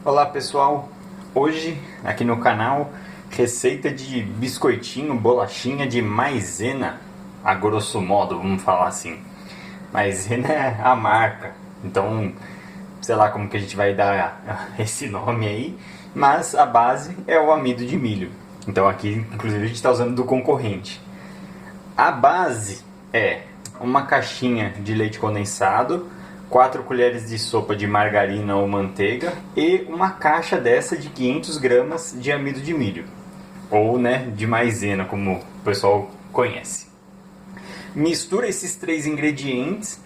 Olá pessoal, hoje aqui no canal receita de biscoitinho, bolachinha de maisena, a grosso modo, vamos falar assim. Maisena é a marca, então sei lá como que a gente vai dar esse nome aí, mas a base é o amido de milho. Então aqui inclusive a gente está usando do concorrente. A base é uma caixinha de leite condensado, 4 colheres de sopa de margarina ou manteiga e uma caixa dessa de 500 gramas de amido de milho, ou de maisena, como o pessoal conhece. Mistura esses 3 ingredientes,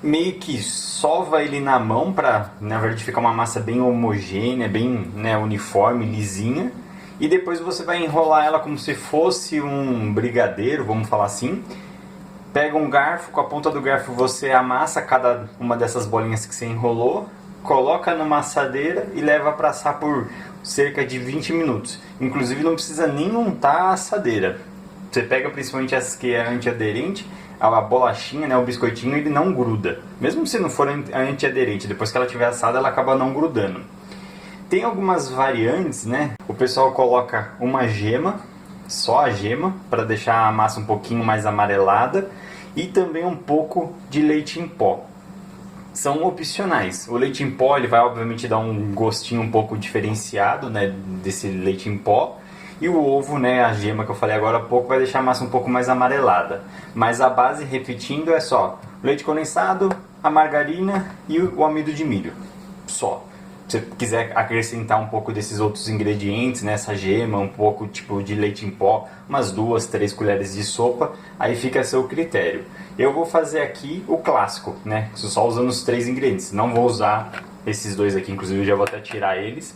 meio que sova ele na mão para, na verdade, ficar uma massa bem homogênea, bem uniforme, lisinha. E depois você vai enrolar ela como se fosse um brigadeiro, vamos falar assim. Pega um garfo, com a ponta do garfo você amassa cada uma dessas bolinhas que você enrolou, coloca numa assadeira e leva para assar por cerca de 20 minutos. Inclusive não precisa nem untar a assadeira. Você pega principalmente essas que é antiaderente, a bolachinha, o biscoitinho, ele não gruda. Mesmo se não for antiaderente, depois que ela estiver assada ela acaba não grudando. Tem algumas variantes, O pessoal coloca uma gema, só a gema, para deixar a massa um pouquinho mais amarelada, e também um pouco de leite em pó. São opcionais. O leite em pó ele vai obviamente dar um gostinho um pouco diferenciado, desse leite em pó, e o ovo, a gema que eu falei agora há pouco, vai deixar a massa um pouco mais amarelada. Mas a base, repetindo, é só leite condensado, a margarina e o amido de milho. Só. Se você quiser acrescentar um pouco desses outros ingredientes, essa gema, um pouco tipo de leite em pó, umas 2, 3 colheres de sopa, aí fica a seu critério. Eu vou fazer aqui o clássico, só usando os 3 ingredientes. Não vou usar esses 2 aqui, inclusive eu já vou até tirar eles.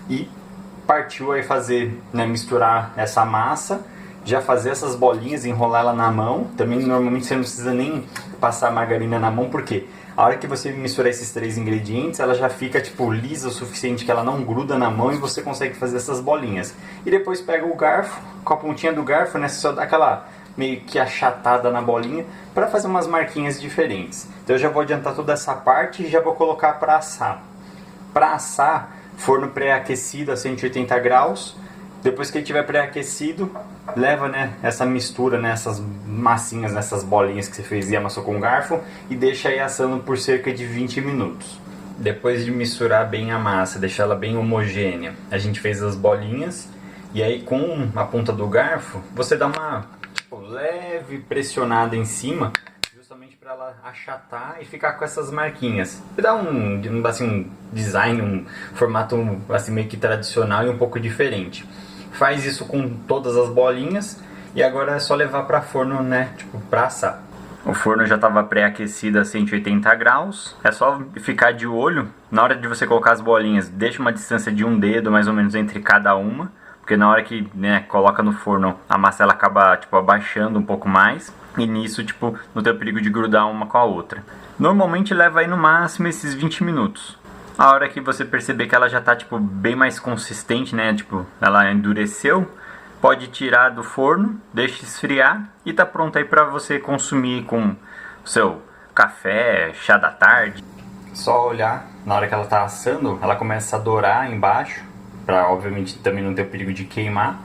E partiu aí fazer, misturar essa massa, já fazer essas bolinhas, enrolar ela na mão. Também normalmente você não precisa nem passar a margarina na mão, porque a hora que você misturar esses 3 ingredientes, ela já fica lisa o suficiente que ela não gruda na mão e você consegue fazer essas bolinhas. E depois pega o garfo, com a pontinha do garfo, você só dá aquela meio que achatada na bolinha para fazer umas marquinhas diferentes. Então eu já vou adiantar toda essa parte e já vou colocar para assar. Para assar, forno pré-aquecido a 180 graus. Depois que ele estiver pré-aquecido, leva essa mistura, essas massinhas, essas bolinhas que você fez e amassou com o garfo, e deixa aí assando por cerca de 20 minutos. Depois de misturar bem a massa, deixar ela bem homogênea, a gente fez as bolinhas, e aí com a ponta do garfo, você dá uma leve pressionada em cima, justamente para ela achatar e ficar com essas marquinhas. E dá um design, um formato assim meio que tradicional e um pouco diferente. Faz isso com todas as bolinhas e agora é só levar para forno, para assar. O forno já estava pré-aquecido a 180 graus. É só ficar de olho. Na hora de você colocar as bolinhas, deixa uma distância de um dedo mais ou menos entre cada uma, porque na hora que coloca no forno, a massa ela acaba abaixando um pouco mais. E nisso, não tem o perigo de grudar uma com a outra. Normalmente leva aí no máximo esses 20 minutos. A hora que você perceber que ela já está bem mais consistente, ela endureceu, pode tirar do forno, deixa esfriar e tá pronto aí para você consumir com o seu café, chá da tarde. Só olhar, na hora que ela está assando, ela começa a dourar embaixo, para obviamente também não ter o perigo de queimar,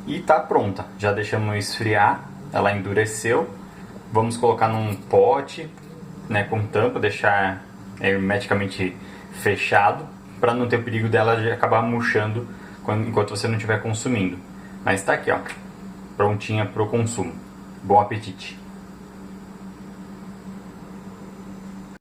e tá pronta. Já deixamos esfriar, ela endureceu. Vamos colocar num pote, com tampa, deixar hermeticamente fechado, para não ter o perigo dela de acabar murchando enquanto você não estiver consumindo. Mas tá aqui, prontinha para o consumo. Bom apetite!